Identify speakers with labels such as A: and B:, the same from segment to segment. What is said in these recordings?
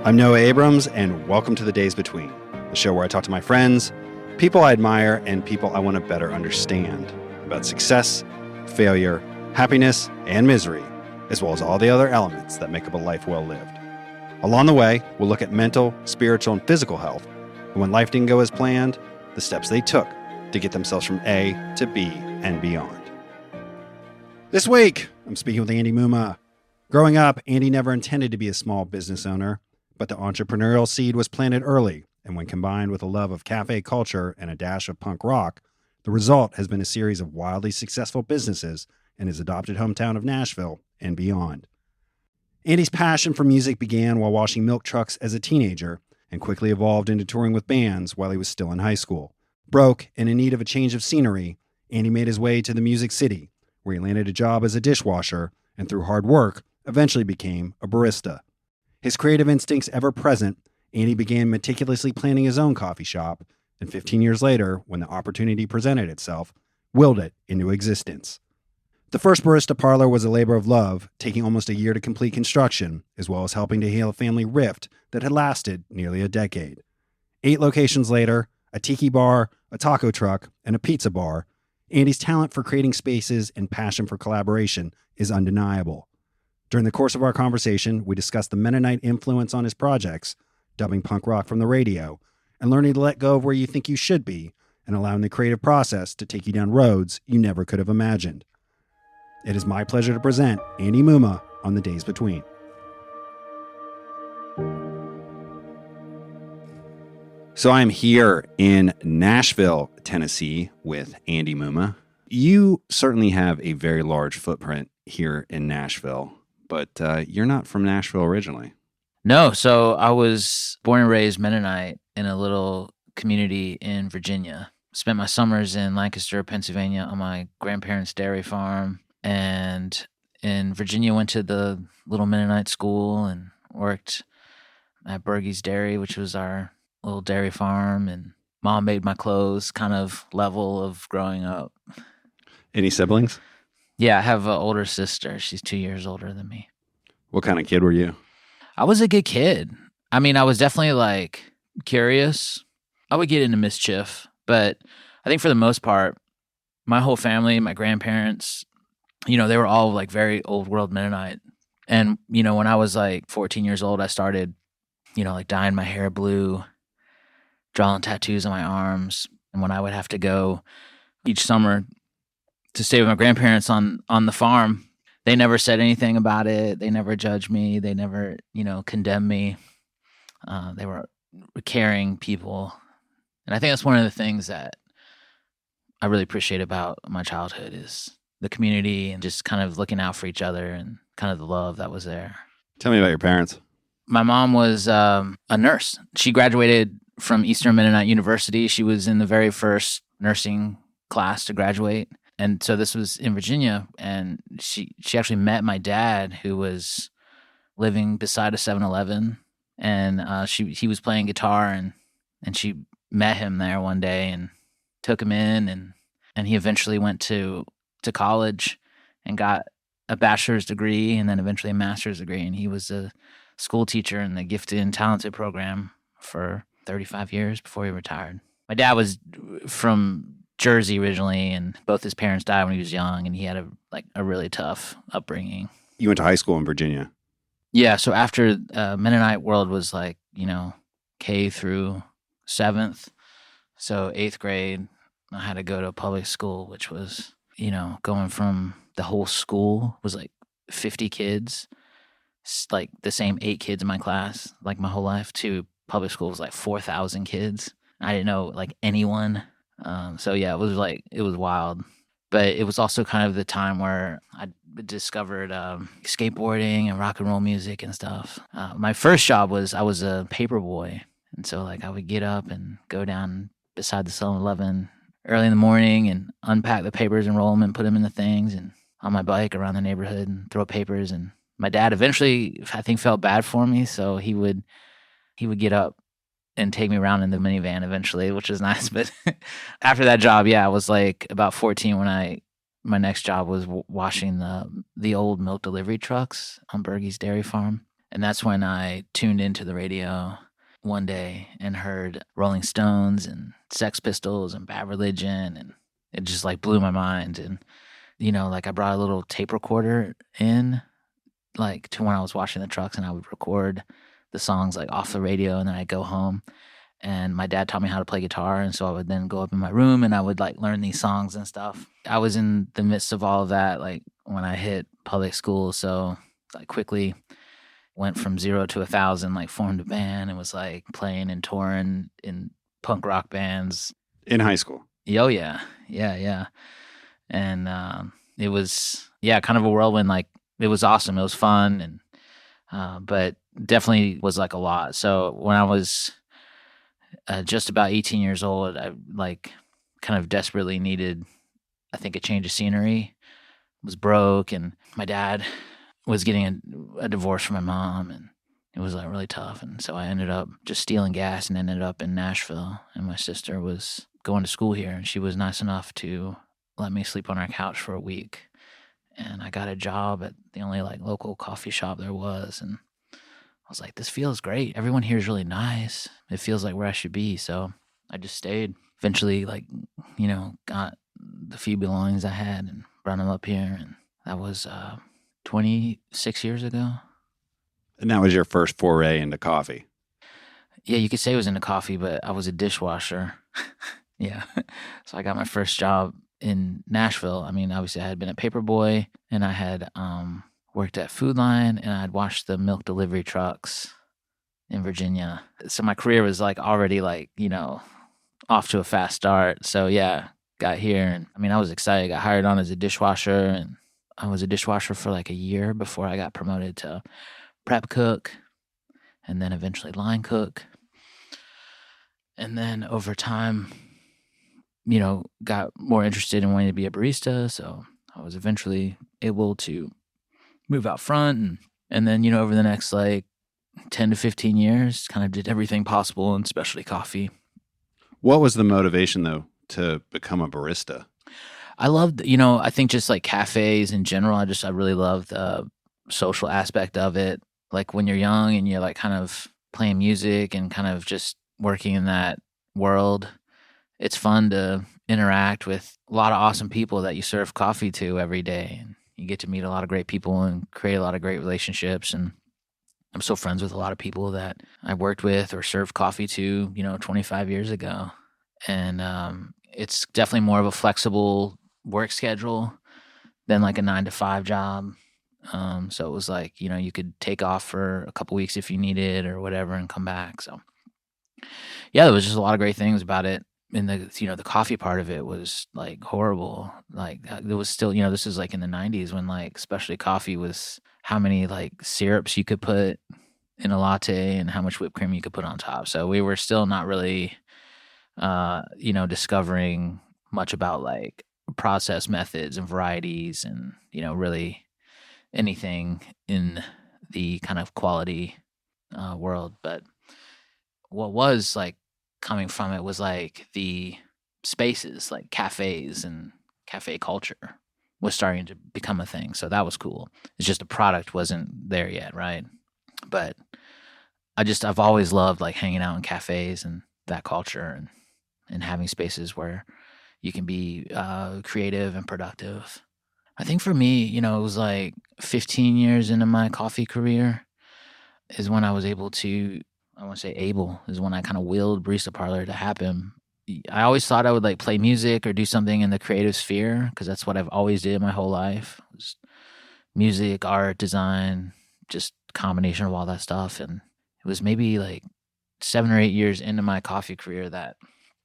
A: I'm Noah Abrams, and welcome to The Days Between, the show where I talk to my friends, people I admire, and people I want to better understand about success, failure, happiness, and misery, as well as all the other elements that make up a life well lived. Along the way, we'll look at mental, spiritual, and physical health, and when life didn't go as planned, the steps they took to get themselves from A to B and beyond. This week, I'm speaking with Andy Mumma. Growing up, Andy never intended to be a small business owner, but the entrepreneurial seed was planted early, and when combined with a love of cafe culture and a dash of punk rock, the result has been a series of wildly successful businesses in his adopted hometown of Nashville and beyond. Andy's passion for music began while washing milk trucks as a teenager and quickly evolved into touring with bands while he was still in high school. Broke and in need of a change of scenery, Andy made his way to the Music City, where he landed a job as a dishwasher and through hard work eventually became a barista. His creative instincts ever present, Andy began meticulously planning his own coffee shop, and 15 years later, when the opportunity presented itself, willed it into existence. The first barista parlor was a labor of love, taking almost a year to complete construction, as well as helping to heal a family rift that had lasted nearly a decade. 8 locations later, a tiki bar, a taco truck, and a pizza bar, Andy's talent for creating spaces and passion for collaboration is undeniable. During the course of our conversation, we discussed the Mennonite influence on his projects, dubbing punk rock from the radio, and learning to let go of where you think you should be and allowing the creative process to take you down roads you never could have imagined. It is my pleasure to present Andy Mumma on The Days Between. So I'm here in Nashville, Tennessee with Andy Mumma. You certainly have a very large footprint here in Nashville, but you're not from Nashville originally.
B: No, so I was born and raised Mennonite in a little community in Virginia. Spent my summers in Lancaster, Pennsylvania on my grandparents' dairy farm, and in Virginia went to the little Mennonite school and worked at Bergey's Dairy, which was our little dairy farm, and mom made my clothes kind of level of growing up.
A: Any siblings?
B: Yeah, I have an older sister. She's 2 years older than me.
A: What kind of kid were you?
B: I was a good kid. I mean, I was definitely curious. I would get into mischief, but I think for the most part, my whole family, my grandparents, they were all very old world Mennonite. And, when I was 14 years old, I started, dyeing my hair blue, drawing tattoos on my arms. And when I would have to go each summer to stay with my grandparents on the farm, they never said anything about it. They never judged me. They never, condemned me. They were caring people. And I think that's one of the things that I really appreciate about my childhood is the community and just kind of looking out for each other and kind of the love that was there.
A: Tell me about your parents.
B: My mom was a nurse. She graduated from Eastern Mennonite University. She was in the very first nursing class to graduate. And so this was in Virginia, and she actually met my dad, who was living beside a 7-Eleven, and he was playing guitar, and she met him there one day and took him in, and he eventually went to college and got a bachelor's degree and then eventually a master's degree, and he was a school teacher in the gifted and talented program for 35 years before he retired. My dad was from Jersey originally, and both his parents died when he was young, and he had a really tough upbringing.
A: You went to high school in Virginia.
B: Yeah, so after Mennonite world was K through 7th, so 8th grade, I had to go to a public school, which was, going from the whole school was 50 kids, the same 8 kids in my class, my whole life, to public school was 4,000 kids. I didn't know anyone. So yeah, it was wild, but it was also kind of the time where I discovered skateboarding and rock and roll music and stuff. My first job was I was a paper boy, and so I would get up and go down beside the 7-Eleven early in the morning and unpack the papers and roll them and put them in the things, and on my bike around the neighborhood and throw papers. And my dad eventually, I think, felt bad for me, so he would get up and take me around in the minivan eventually, which was nice. But after that job, I was about 14 when my next job was washing the old milk delivery trucks on Bergey's dairy farm. And that's when I tuned into the radio one day and heard Rolling Stones and Sex Pistols and Bad Religion, and it just like blew my mind. And like I brought a little tape recorder in, like to when I was washing the trucks, and I would record the songs like off the radio, and then I'd go home. And my dad taught me how to play guitar, and so I would then go up in my room and I would like learn these songs and stuff. I was in the midst of all of that, like when I hit public school, so I quickly went from 0 to 1,000, like formed a band and was like playing and touring in punk rock bands.
A: In high school?
B: Oh, yeah. Yeah. And it was, kind of a whirlwind. Like it was awesome. It was fun, and but definitely was like a lot. So when I was just about 18 years old, I like kind of desperately needed, I think, a change of scenery. Was broke, and my dad was getting a divorce from my mom, and it was like really tough. And so I ended up just stealing gas and ended up in Nashville. And my sister was going to school here, and she was nice enough to let me sleep on her couch for a week. And I got a job at the only like local coffee shop there was, and I was like, this feels great. Everyone here is really nice. It feels like where I should be. So I just stayed. Eventually, like, got the few belongings I had and brought them up here. And that was 26 years ago.
A: And that was your first foray into coffee?
B: Yeah, you could say it was into coffee, but I was a dishwasher. Yeah. So I got my first job in Nashville. I mean, obviously I had been a paperboy, and I had worked at Food Line, and I'd watched the milk delivery trucks in Virginia. So my career was like already like, off to a fast start. So yeah, got here, and I mean, I was excited. Got hired on as a dishwasher, and I was a dishwasher for like a year before I got promoted to prep cook, and then eventually line cook. And then over time, got more interested in wanting to be a barista. So I was eventually able to move out front, and then, over the next like 10 to 15 years, kind of did everything possible in specialty coffee.
A: What was the motivation though to become a barista?
B: I loved, I think just like cafes in general. I really love the social aspect of it. Like when you're young and you're like kind of playing music and kind of just working in that world, it's fun to interact with a lot of awesome people that you serve coffee to every day. And you get to meet a lot of great people and create a lot of great relationships. And I'm still friends with a lot of people that I worked with or served coffee to, 25 years ago. And it's definitely more of a flexible work schedule than like a 9-to-5 job. So it was like, you could take off for a couple weeks if you needed or whatever and come back. So yeah, there was just a lot of great things about it. And the coffee part of it was like horrible. Like there was still, this is like in the 90s when like specialty coffee was how many like syrups you could put in a latte and how much whipped cream you could put on top. So we were still not really, discovering much about like process methods and varieties and, really anything in the kind of quality world. But what was like coming from it was like the spaces, like cafes and cafe culture was starting to become a thing. So that was cool. It's just the product wasn't there yet, right? But I've always loved like hanging out in cafes and that culture and having spaces where you can be creative and productive. I think for me, it was like 15 years into my coffee career is when I was able to, is when I kind of willed Barista Parlor to happen. I always thought I would like play music or do something in the creative sphere because that's what I've always did my whole life. It was music, art, design, just combination of all that stuff. And it was maybe like 7 or 8 years into my coffee career that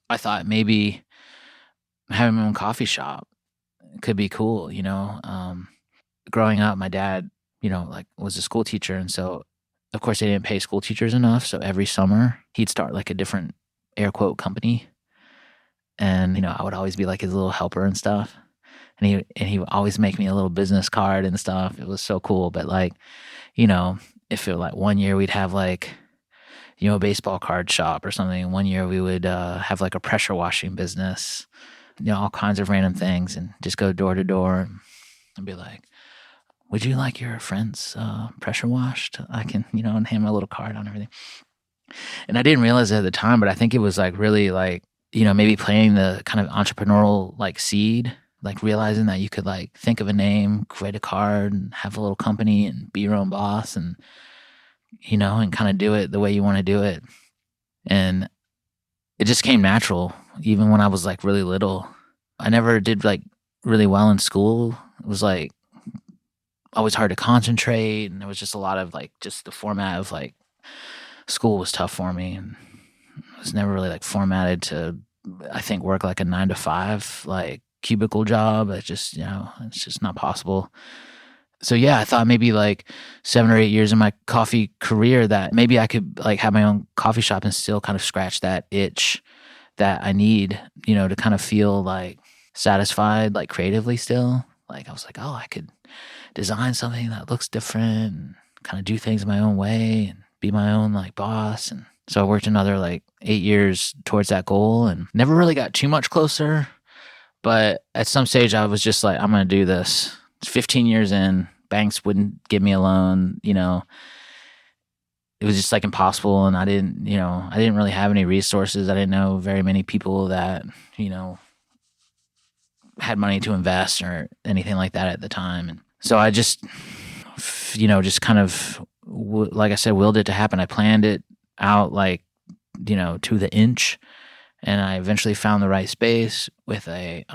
B: I thought maybe having my own coffee shop could be cool, growing up, my dad, was a school teacher. And so, of course, they didn't pay school teachers enough. So every summer he'd start like a different air quote company. And, I would always be like his little helper and stuff. And he would always make me a little business card and stuff. It was so cool. But like, if it like one year we'd have like, a baseball card shop or something. One year we would have like a pressure washing business, all kinds of random things, and just go door to door and be like, would you like your friends pressure washed? I can, and hand my little card on everything. And I didn't realize it at the time, but I think it was like really like, maybe planting the kind of entrepreneurial like seed, like realizing that you could like think of a name, create a card, and have a little company and be your own boss, and and kind of do it the way you want to do it. And it just came natural, even when I was like really little. I never did like really well in school. It was like always hard to concentrate, and there was just a lot of like just the format of like school was tough for me, and it was never really like formatted to, I think, work like a 9-to-5 like cubicle job. It just it's just not possible. So yeah, I thought maybe like 7 or 8 years in my coffee career that maybe I could like have my own coffee shop and still kind of scratch that itch that I need, to kind of feel like satisfied, like creatively still. Like I was like, oh, I could design something that looks different and kind of do things my own way and be my own like boss. And so I worked another like 8 years towards that goal and never really got too much closer. But at some stage I was just like, I'm going to do this. It's 15 years in. Banks wouldn't give me a loan, it was just like impossible. And I didn't really have any resources. I didn't know very many people that, had money to invest or anything like that at the time. And so I just, just kind of, like I said, willed it to happen. I planned it out like, to the inch. And I eventually found the right space with a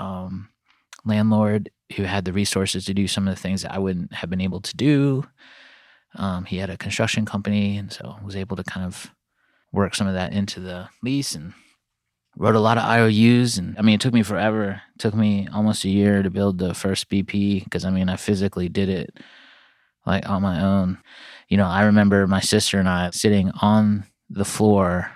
B: landlord who had the resources to do some of the things that I wouldn't have been able to do. He had a construction company, and so I was able to kind of work some of that into the lease and wrote a lot of IOUs. And I mean, it took me forever. It took me almost a year to build the first BP because I physically did it like on my own. I remember my sister and I sitting on the floor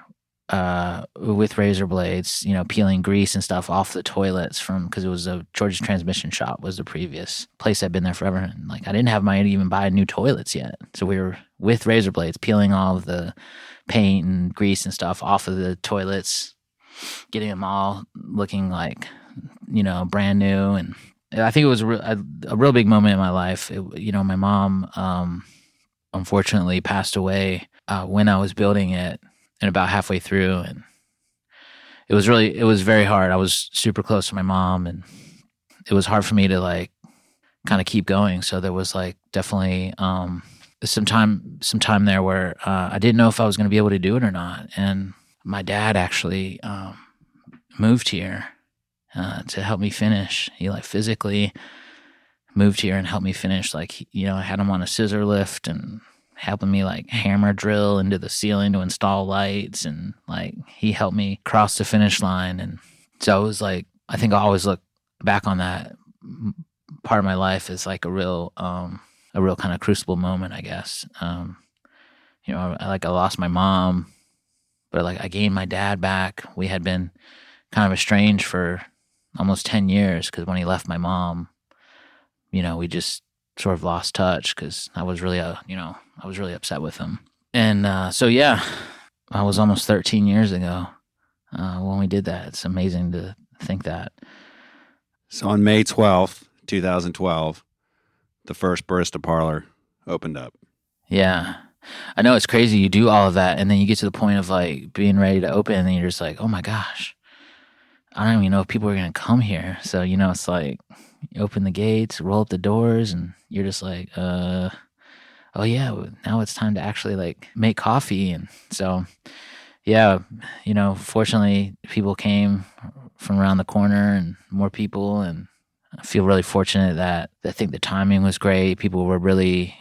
B: with razor blades, peeling grease and stuff off the toilets because it was a Georgia Transmission Shop was the previous place I'd been there forever. And like, I didn't have money to even buy new toilets yet. So we were with razor blades, peeling all of the paint and grease and stuff off of the toilets, getting them all looking like, brand new. And I think it was a real big moment in my life. My mom, unfortunately passed away when I was building it. And about halfway through, and it was very hard. I was super close to my mom, and it was hard for me to like kind of keep going. So there was like definitely some time there where I didn't know if I was going to be able to do it or not. And my dad actually moved here to help me finish. He like physically moved here and helped me finish. Like, I had him on a scissor lift and helping me like hammer drill into the ceiling to install lights, and like he helped me cross the finish line. And so it was like, I think I always look back on that part of my life as like a real kind of crucible moment, I guess. I lost my mom, but like I gained my dad back. We had been kind of estranged for almost 10 years because when he left my mom, we just sort of lost touch because I was really upset with him. And so yeah, I was almost 13 years ago when we did that. It's amazing to think that.
A: So on May 12th, 2012, the first barista parlor opened up.
B: Yeah. I know, it's crazy. You do all of that, and then you get to the point of like being ready to open, and then you're just like, oh my gosh, I don't even know if people are going to come here. So, it's like you open the gates, roll up the doors, and you're just like, oh yeah, now it's time to actually like make coffee. And so, yeah, fortunately people came from around the corner and more people, and I feel really fortunate that I think the timing was great. People were really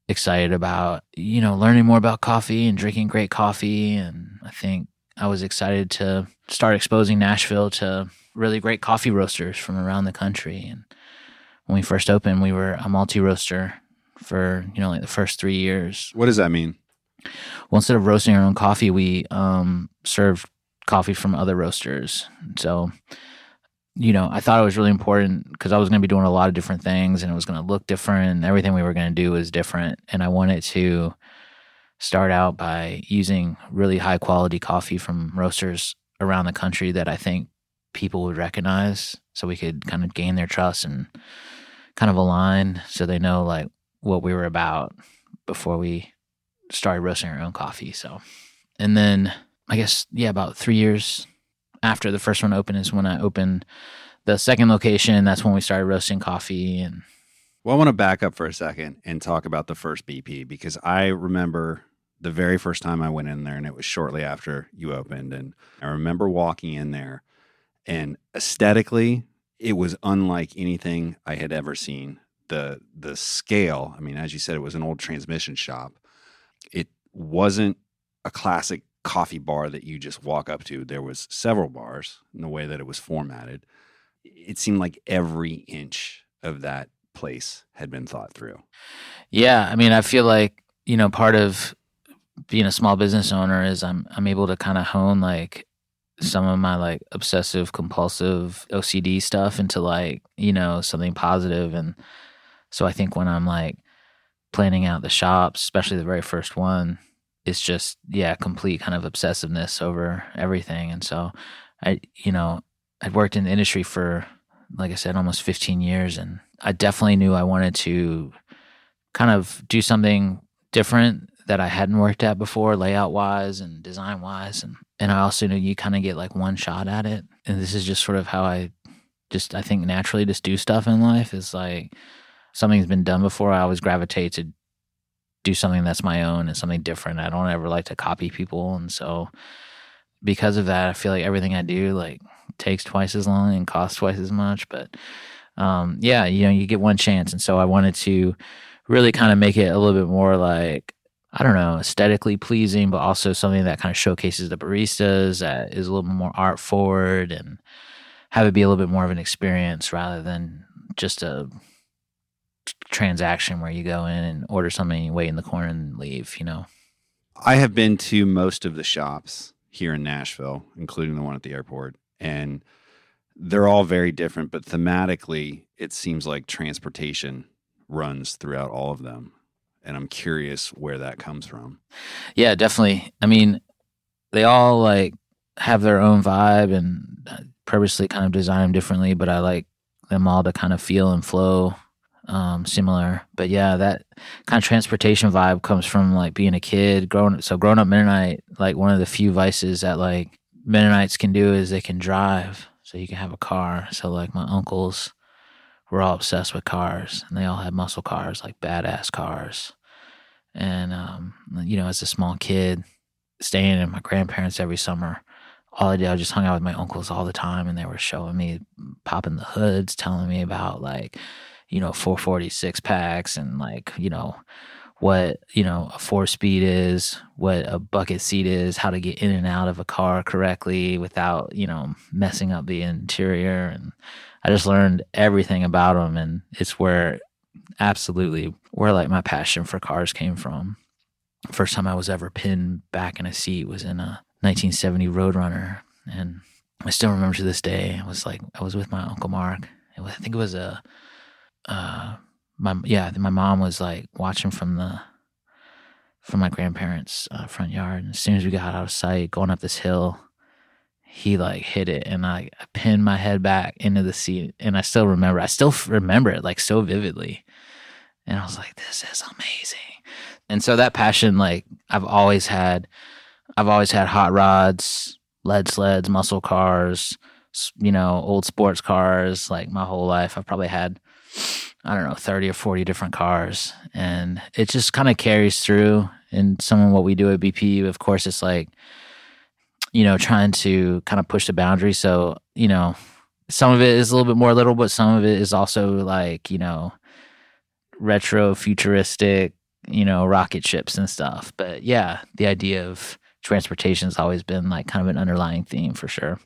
B: excited about, learning more about coffee and drinking great coffee. And I think I was excited to start exposing Nashville to really great coffee roasters from around the country. And when we first opened, we were a multi-roaster for, like the first 3 years.
A: What does that mean?
B: Well, instead of roasting our own coffee, we served coffee from other roasters. So, I thought it was really important because I was going to be doing a lot of different things, and it was going to look different, and everything we were going to do was different. And I wanted to start out by using really high quality coffee from roasters around the country that I think people would recognize, so we could kind of gain their trust and kind of align so they know like what we were about before we started roasting our own coffee. So, and then I guess, about 3 years after the first one opened is when I opened the second location. That's when we started roasting coffee. And
A: Well, I want to back up for a second and talk about the first BP, because I remember the very first time I went in there, and it was shortly after you opened. And I remember walking in there, and aesthetically, it was unlike anything I had ever seen. The scale, I mean, as you said, it was an old transmission shop. It wasn't a classic coffee bar that you just walk up to. There was several bars in the way that it was formatted. It seemed like every inch of that place had been thought through.
B: yeah, I mean, I feel like, part of being a small business owner is I'm able to kind of hone like some of my like obsessive compulsive OCD stuff into like, something positive. And so I think when I'm like planning out the shops, especially the very first one, it's just, complete kind of obsessiveness over everything. And so I'd worked in the industry for, like I said, almost 15 years. And I definitely knew I wanted to kind of do something different that I hadn't worked at before, layout wise and design wise. And I also knew you kind of get like one shot at it. And this is just sort of how I think naturally just do stuff in life, is like something's been done before. I always gravitate to do something that's my own and something different. I don't ever like to copy people. And so because of that, I feel like everything I do like takes twice as long and costs twice as much. But you get one chance. And so I wanted to really kind of make it a little bit more like, I don't know, aesthetically pleasing, but also something that kind of showcases the baristas, that is a little bit more art forward, and have it be a little bit more of an experience rather than just a transaction where you go in and order something, you wait in the corner and leave,
A: I have been to most of the shops here in Nashville, including the one at the airport, and they're all very different, but thematically, it seems like transportation runs throughout all of them. And I'm curious where that comes from.
B: Yeah, definitely. I mean, they all like have their own vibe, and purposely kind of design them differently, but I like them all to kind of feel and flow similar. But yeah, that kind of transportation vibe comes from like being a kid, growing up Mennonite. Like one of the few vices that like Mennonites can do is they can drive, so you can have a car. So like my uncles were all obsessed with cars, and they all had muscle cars, like badass cars. And as a small kid, staying at my grandparents every summer, all I did, I just hung out with my uncles all the time, and they were showing me, popping the hoods, telling me about like, 446 packs, and like, what, a 4-speed is, what a bucket seat is, how to get in and out of a car correctly without, messing up the interior. And I just learned everything about them, and it's absolutely where like my passion for cars came from. First time I was ever pinned back in a seat was in a 1970 Roadrunner, and I still remember to this day. I was with my Uncle Mark. I think it was my mom was like watching from my grandparents' front yard, and as soon as we got out of sight, going up this hill, he like hit it, and I pinned my head back into the seat, and I still remember it like so vividly, and I was like, this is amazing. And so that passion, like I've always had hot rods, lead sleds, muscle cars, old sports cars. Like my whole life, I've probably had, I don't know, 30 or 40 different cars, and it just kind of carries through in some of what we do at BP. Of course, it's like, trying to kind of push the boundary. So, some of it is a little bit more little, but some of it is also like, retro futuristic, rocket ships and stuff. But yeah, the idea of transportation has always been like kind of an underlying theme for sure.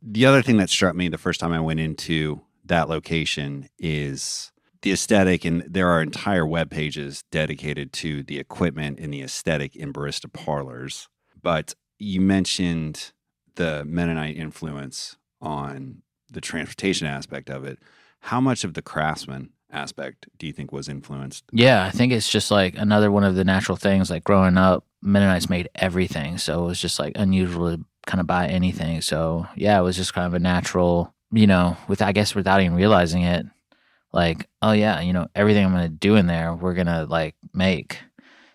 A: The other thing that struck me the first time I went into that location is the aesthetic, and there are entire web pages dedicated to the equipment and the aesthetic in barista parlors. But you mentioned the Mennonite influence on the transportation aspect of it. How much of the craftsman aspect do you think was influenced?
B: Yeah, I think it's just like another one of the natural things. Like growing up, Mennonites made everything, so it was just like unusual to kind of buy anything. So yeah, it was just kind of a natural, without even realizing it, like, oh yeah, everything I'm going to do in there, we're going to like make.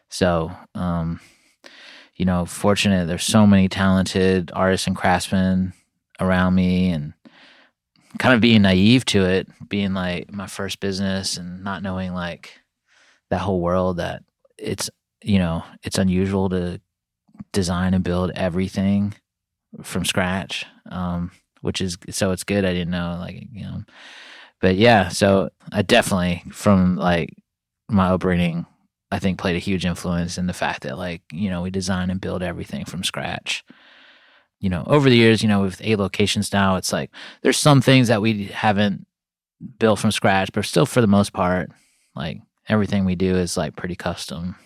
B: So, fortunate there's so many talented artists and craftsmen around me, and kind of being naive to it, being like my first business and not knowing like that whole world, that it's, it's unusual to design and build everything from scratch. Which is, so it's good I didn't know, like, but yeah, so I definitely, from like my upbringing, I think played a huge influence in the fact that like, we design and build everything from scratch. Over the years, with 8 locations now, it's like there's some things that we haven't built from scratch, but still for the most part, like everything we do is like pretty custom.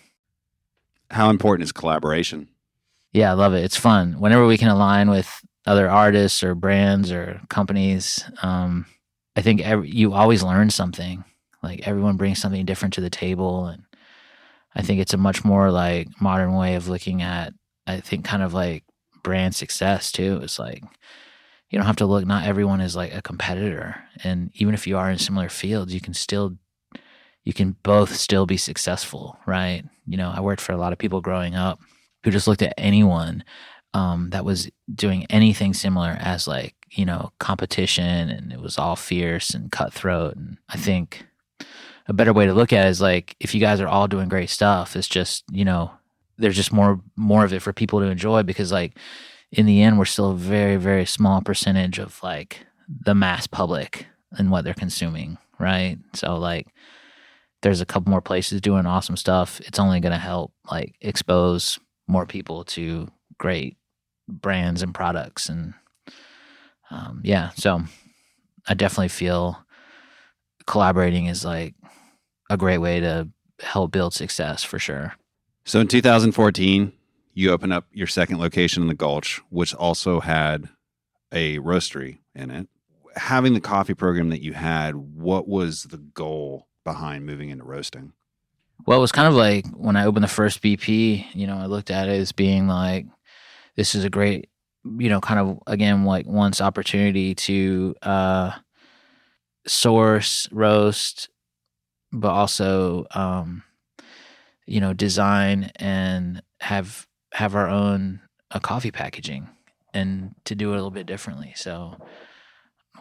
A: How important is collaboration?
B: Yeah, I love it. It's fun. Whenever we can align with other artists or brands or companies, I think you always learn something. Like everyone brings something different to the table, and I think it's a much more like modern way of looking at, I think, kind of like brand success too. It's like you don't have to look. Not everyone is like a competitor, and even if you are in similar fields, you can both still be successful, right? I worked for a lot of people growing up who just looked at anyone that was doing anything similar as like, competition, and it was all fierce and cutthroat. And I think a better way to look at it is like, if you guys are all doing great stuff, it's just, there's just more of it for people to enjoy, because like in the end, we're still a very, very small percentage of like the mass public and what they're consuming, right? So like there's a couple more places doing awesome stuff. It's only going to help like expose more people to great brands and products. And so I definitely feel collaborating is like a great way to help build success, for sure.
A: So in 2014, you opened up your second location in the Gulch, which also had a roastery in it. Having the coffee program that you had, what was the goal behind moving into roasting?
B: Well, it was kind of like when I opened the first BP, I looked at it as being like, this is a great, kind of, again, like once opportunity to source, roast, but also, design and have our own coffee packaging, and to do it a little bit differently. So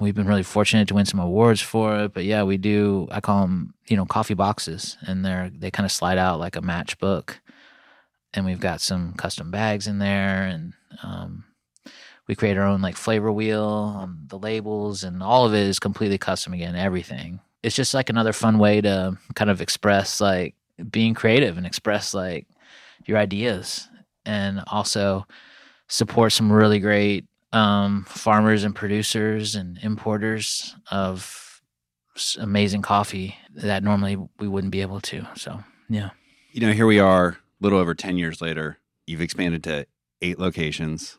B: we've been really fortunate to win some awards for it. But yeah, we do, I call them, coffee boxes, and they kind of slide out like a matchbook. And we've got some custom bags in there, and we create our own like flavor wheel, the labels, and all of it is completely custom again, everything. It's just like another fun way to kind of express like being creative and express like your ideas, and also support some really great farmers and producers and importers of amazing coffee that normally we wouldn't be able to. So, yeah.
A: Here we are, a little over 10 years later. You've expanded to 8 locations,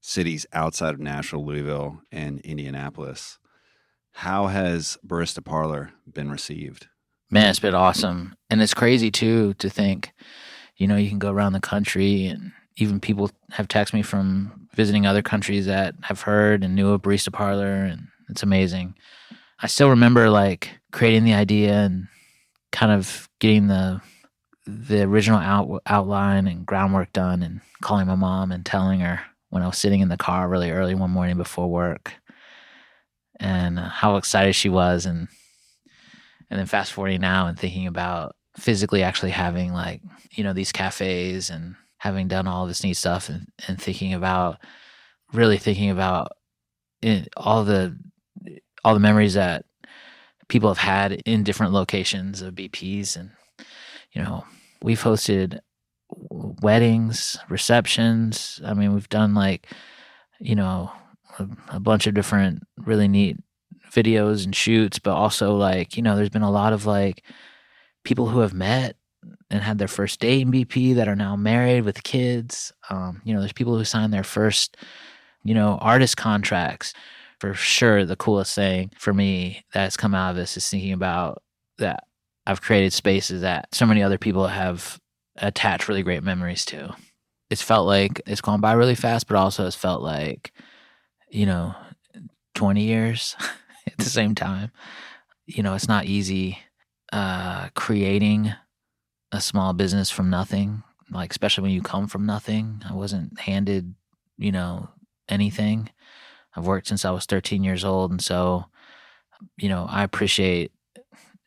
A: cities outside of Nashville, Louisville, and Indianapolis. How has Barista Parlor been received?
B: Man, it's been awesome. And it's crazy, too, to think, you can go around the country, and even people have texted me from visiting other countries that have heard and knew of Barista Parlor, and it's amazing. I still remember like creating the idea and kind of getting the original outline and groundwork done, and calling my mom and telling her when I was sitting in the car really early one morning before work, and how excited she was. And then fast forwarding now and thinking about physically actually having like, these cafes and having done all this neat stuff, and thinking about all the memories that people have had in different locations of BPs. And, we've hosted weddings, receptions. I mean, we've done like, a bunch of different really neat videos and shoots, but also like, there's been a lot of like people who have met and had their first date in BP that are now married with kids. There's people who signed their first, artist contracts. For sure, the coolest thing for me that's come out of this is thinking about that I've created spaces that so many other people have attached really great memories to. It's felt like it's gone by really fast, but also it's felt like, 20 years at the same time. it's not easy creating a small business from nothing, like especially when you come from nothing. I wasn't handed, anything. I've worked since I was 13 years old. And so, I appreciate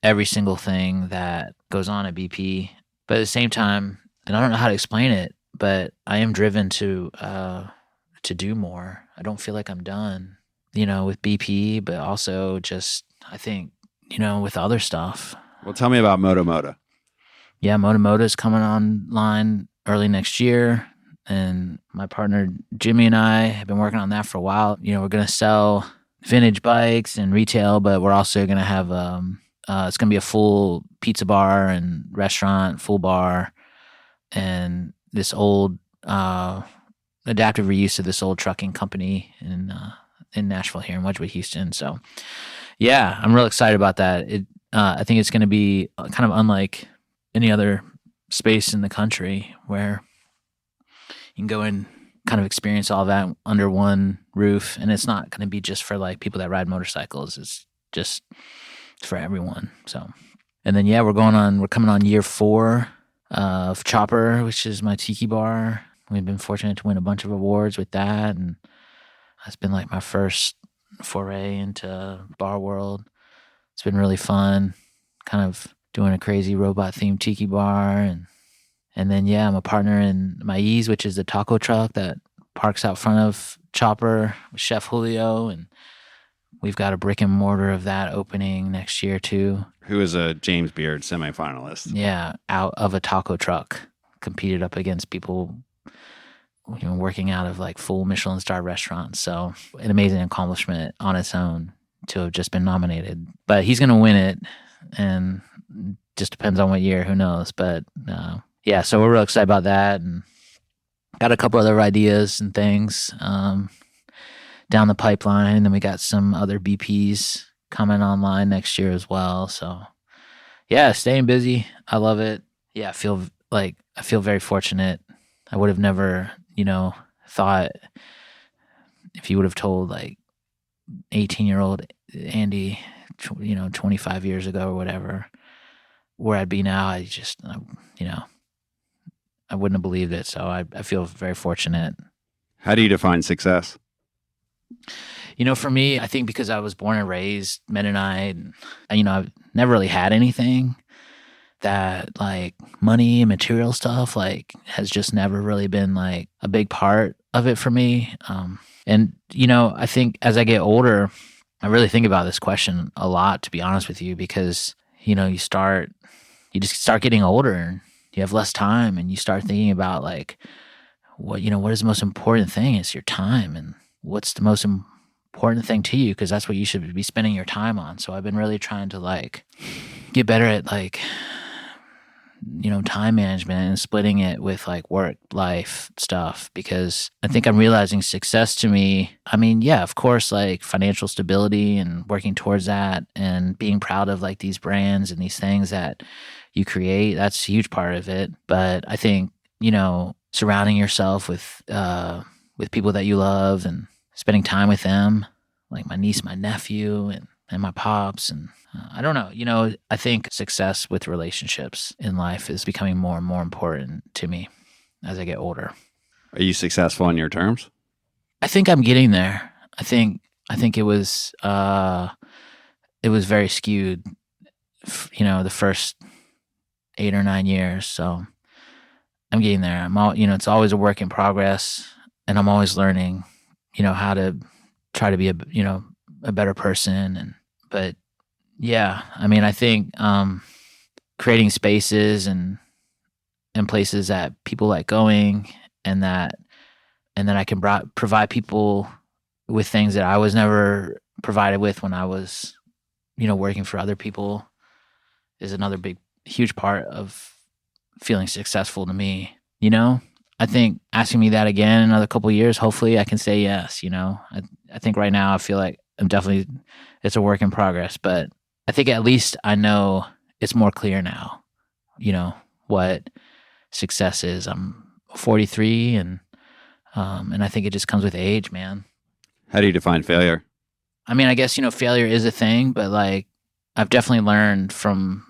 B: every single thing that goes on at BP. But at the same time, and I don't know how to explain it, but I am driven to do more. I don't feel like I'm done, with BP, but also just, I think, with other stuff.
A: Well, tell me about Moto Moto.
B: Yeah, Moto Moto is coming online early next year. And my partner, Jimmy, and I have been working on that for a while. We're going to sell vintage bikes and retail, but we're also going to have, it's going to be a full pizza bar and restaurant, full bar, and this old adaptive reuse of this old trucking company in Nashville here in Wedgwood, Houston. So, yeah, I'm real excited about that. I think it's going to be kind of unlike any other space in the country where you can go and kind of experience all that under one roof. And it's not going to be just for like people that ride motorcycles. It's just for everyone. So, and then, yeah, we're coming on year 4 of Chopper, which is my tiki bar. We've been fortunate to win a bunch of awards with that. And it's been like my first foray into bar world. It's been really fun, kind of doing a crazy robot themed tiki bar. And then, yeah, I'm a partner in my Ease, which is the taco truck that parks out front of Chopper with Chef Julio. And we've got a brick and mortar of that opening next year, too.
A: Who is a James Beard semifinalist.
B: Yeah, out of a taco truck. Competed up against people working out of like full Michelin star restaurants. So an amazing accomplishment on its own to have just been nominated. But he's going to win it. And just depends on what year, who knows. But yeah, so we're real excited about that, and got a couple other ideas and things down the pipeline. And then we got some other BPs coming online next year as well. So yeah, staying busy. I love it. Yeah, I feel very fortunate. I would have never, thought, if you would have told like 18-year-old Andy, 25 years ago or whatever, where I'd be now, I wouldn't have believed it. So I feel very fortunate.
A: How do you define success?
B: For me, I think because I was born and raised Mennonite, I've never really had anything that like money and material stuff like has just never really been like a big part of it for me. And I think as I get older, I really think about this question a lot, to be honest with you, because you just start getting older and you have less time, and you start thinking about like what is the most important thing? It's your time, and what's the most important thing to you, because that's what you should be spending your time on. So I've been really trying to like get better at like time management and splitting it with like work life stuff, because I think I'm realizing success to me, yeah, of course, like financial stability and working towards that and being proud of like these brands and these things that you create, that's a huge part of it. But I think surrounding yourself with people that you love and spending time with them, like my niece, my nephew, and my pops. And I don't know, I think success with relationships in life is becoming more and more important to me as I get older.
A: Are you successful on your terms?
B: I think I'm getting there. I think it was very skewed, the first 8 or 9 years. So I'm getting there. It's always a work in progress, and I'm always learning, how to try to be a better person. But yeah, I think creating spaces and places that people like going, and that I can provide people with things that I was never provided with when I was, working for other people, is another huge part of feeling successful to me. I think asking me that again in another couple of years, hopefully I can say yes. I think right now I feel like it's a work in progress, but I think at least I know it's more clear now, what success is. I'm 43, and I think it just comes with age, man.
A: How do you define failure?
B: I guess, failure is a thing, but like, I've definitely learned from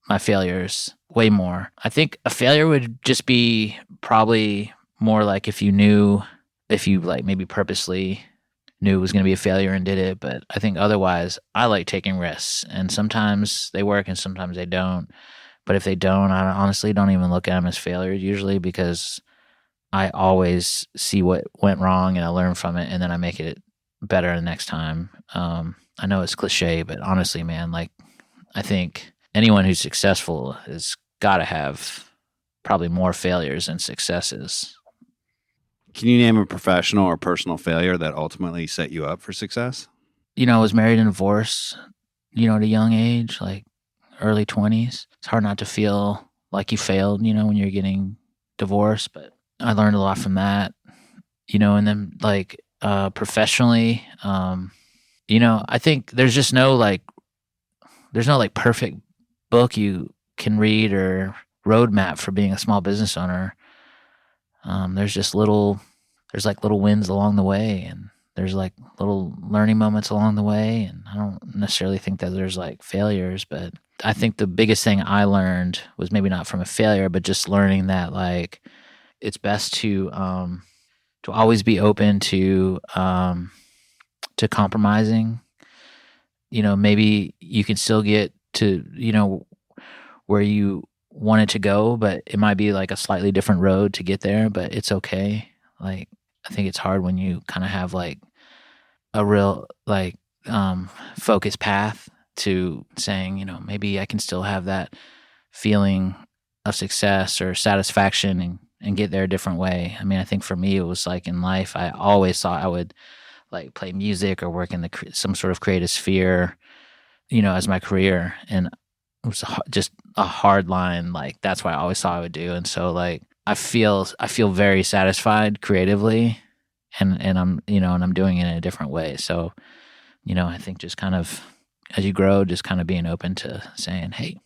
B: my failures way more. I think a failure would just be probably more like if you like maybe purposely knew it was going to be a failure and did it. But I think otherwise, I like taking risks, and sometimes they work and sometimes they don't. But if they don't, I honestly don't even look at them as failures usually, because I always see what went wrong and I learn from it, and then I make it better the next time. I know it's cliche, but honestly, man, like I think anyone who's successful has got to have probably more failures than successes.
A: Can you name a professional or personal failure that ultimately set you up for success?
B: I was married and divorced, at a young age, like early 20s. It's hard not to feel like you failed, when you're getting divorced, but I learned a lot from that, and then like professionally, I think there's just there's no like perfect book you can read or roadmap for being a small business owner. There's little wins along the way, and there's like little learning moments along the way. And I don't necessarily think that there's like failures, but I think the biggest thing I learned was maybe not from a failure, but just learning that like it's best to always be open to compromising. Maybe you can still get to, where you want it to go, but it might be like a slightly different road to get there, but it's okay. Like, I think it's hard when you kind of have like a real like focused path to saying, maybe I can still have that feeling of success or satisfaction and get there a different way. I mean, I think for me, it was like in life, I always thought I would like play music or work in some sort of creative sphere, as my career. And it was just a hard line. Like, that's what I always thought I would do. And so like, I feel very satisfied creatively, and I'm, and I'm doing it in a different way. So, I think just kind of as you grow, just kind of being open to saying, hey,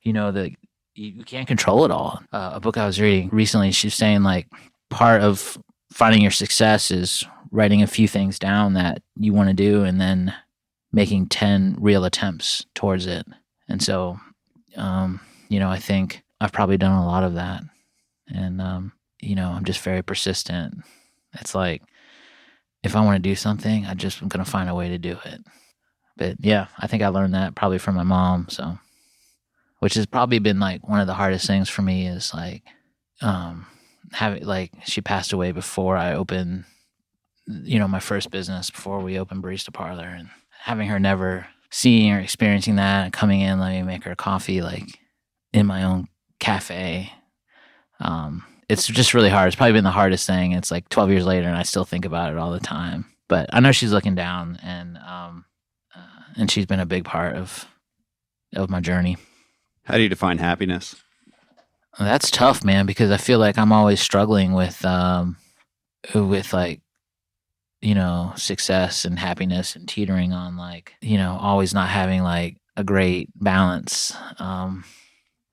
B: you can't control it all. A book I was reading recently, she's saying like part of finding your success is writing a few things down that you want to do and then making 10 real attempts towards it. And so, I think I've probably done a lot of that. And, I'm just very persistent. It's like, if I want to do something, I'm going to find a way to do it. But yeah, I think I learned that probably from my mom. So, which has probably been like one of the hardest things for me is like, having like, she passed away before I opened, my first business, before we opened Barista Parlor, and having her never seeing or experiencing that and coming in, let me make her coffee, like in my own cafe. It's just really hard. It's probably been the hardest thing. It's like 12 years later and I still think about it all the time, but I know she's looking down, and she's been a big part of my journey.
A: How do you define happiness?
B: That's tough, man, because I feel like I'm always struggling with like, success and happiness, and teetering on like, always not having like a great balance.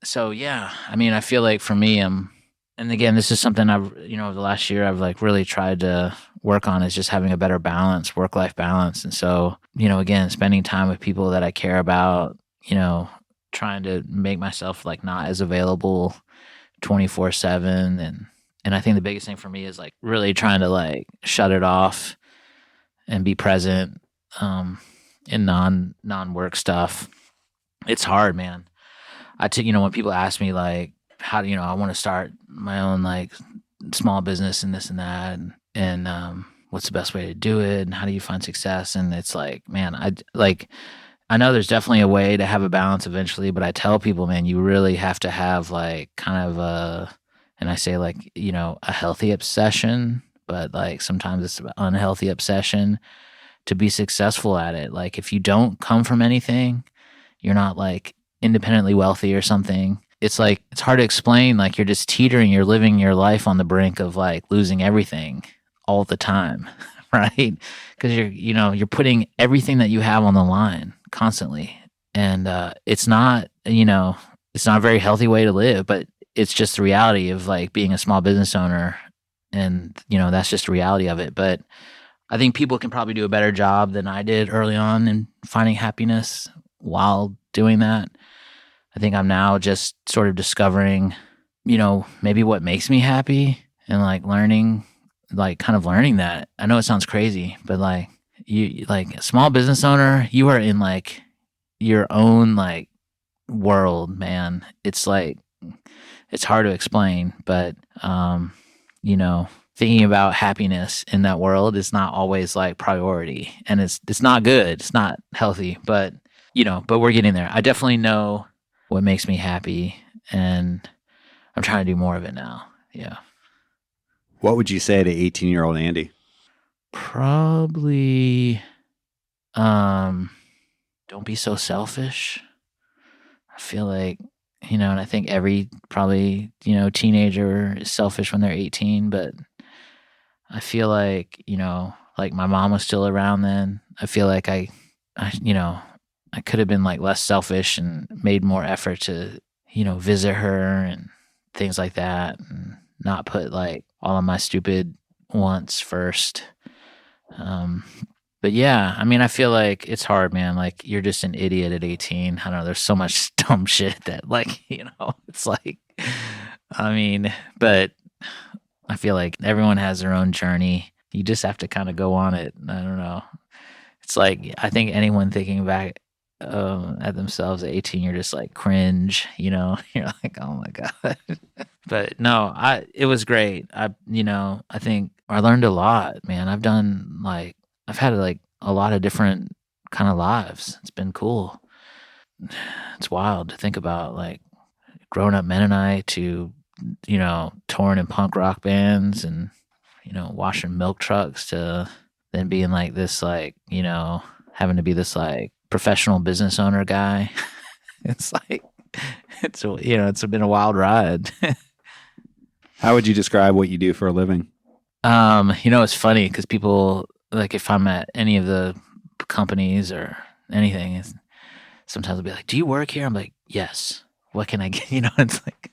B: So yeah, I mean, I feel like for me, and again, this is something I've, over the last year, I've like really tried to work on, is just having a better balance, work-life balance. And so, again, spending time with people that I care about, trying to make myself like not as available 24/7. And I think the biggest thing for me is like really trying to like shut it off and be present in non-work stuff. It's hard, man. When people ask me like, how do I want to start my own like small business and this and that, and what's the best way to do it, and how do you find success? And it's like, man, I know there's definitely a way to have a balance eventually, but I tell people, man, you really have to have like kind of and I say like, a healthy obsession, but like sometimes it's an unhealthy obsession to be successful at it. Like if you don't come from anything, you're not like independently wealthy or something. It's like, it's hard to explain. Like you're just teetering, you're living your life on the brink of like losing everything all the time, right? Because you're putting everything that you have on the line constantly. And it's not a very healthy way to live, but it's just the reality of like being a small business owner. And, that's just the reality of it. But I think people can probably do a better job than I did early on in finding happiness while doing that. I think I'm now just sort of discovering, maybe what makes me happy and like learning, like kind of learning that. I know it sounds crazy, but like you, like a small business owner, you are in like your own like world, man. It's like, it's hard to explain, but, thinking about happiness in that world is not always like priority, and it's not good. It's not healthy, but we're getting there. I definitely know what makes me happy, and I'm trying to do more of it now. Yeah.
A: What would you say to 18-year-old Andy?
B: Probably, don't be so selfish. I feel like, and I think every probably, teenager is selfish when they're 18, but I feel like, like my mom was still around then. I feel like I could have been like less selfish and made more effort to, visit her and things like that, and not put like all of my stupid wants first. But yeah, I mean, I feel like it's hard, man. Like you're just an idiot at 18. I don't know. There's so much dumb shit that like, it's like, I mean, but I feel like everyone has their own journey. You just have to kind of go on it. I don't know. It's like, I think anyone thinking back at themselves at 18, you're just like cringe, you're like, oh my God. But no, it was great. I think I learned a lot, man. I've had like a lot of different kind of lives. It's been cool. It's wild to think about, like growing up Mennonite to, touring in punk rock bands and, washing milk trucks to then being like this, like, having to be this like professional business owner guy. It's like, it's been a wild ride.
A: How would you describe what you do for a living?
B: It's funny because people, like if I'm at any of the companies or anything, sometimes they'll be like, do you work here? I'm like, yes. What can I get? It's like,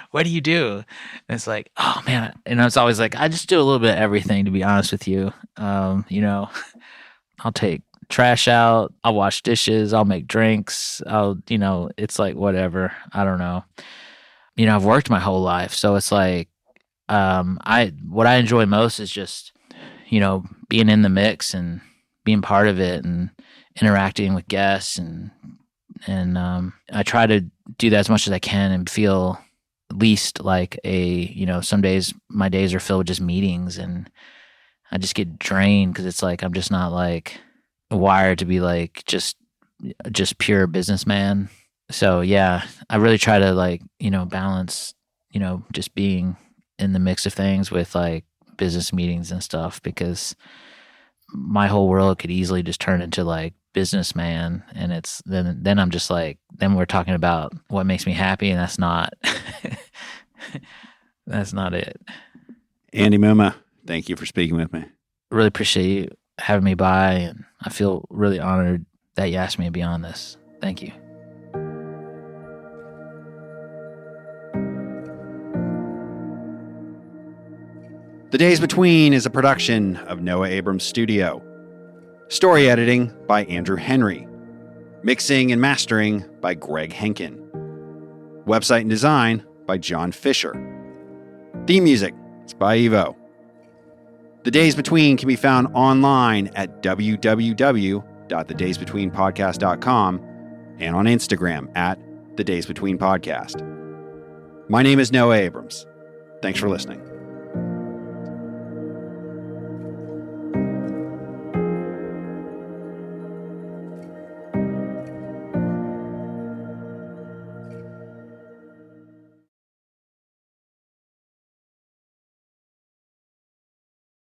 B: what do you do? And it's like, oh man. And it's always like, I just do a little bit of everything, to be honest with you. I'll take trash out. I'll wash dishes. I'll make drinks. It's like, whatever. I don't know. I've worked my whole life. So it's like, what I enjoy most is just, being in the mix and being part of it and interacting with guests. And I try to do that as much as I can and feel at least like some days my days are filled with just meetings and I just get drained because it's like I'm just not like wired to be like just pure businessman. So yeah, I really try to like, balance, just being in the mix of things with like business meetings and stuff, because my whole world could easily just turn into like businessman, and it's then I'm just like, then we're talking about what makes me happy, and that's not that's not it.
A: Andy Mumma, thank you for speaking with me.
B: Really appreciate you having me by, and I feel really honored that you asked me to be on this. Thank you.
A: The Days Between is a production of Noah Abrams Studio. Story editing by Andrew Henry. Mixing and mastering by Greg Henkin. Website and design by John Fisher. Theme music is by Evo. The Days Between can be found online at www.thedaysbetweenpodcast.com and on Instagram at The Days Between Podcast. My name is Noah Abrams. Thanks for listening.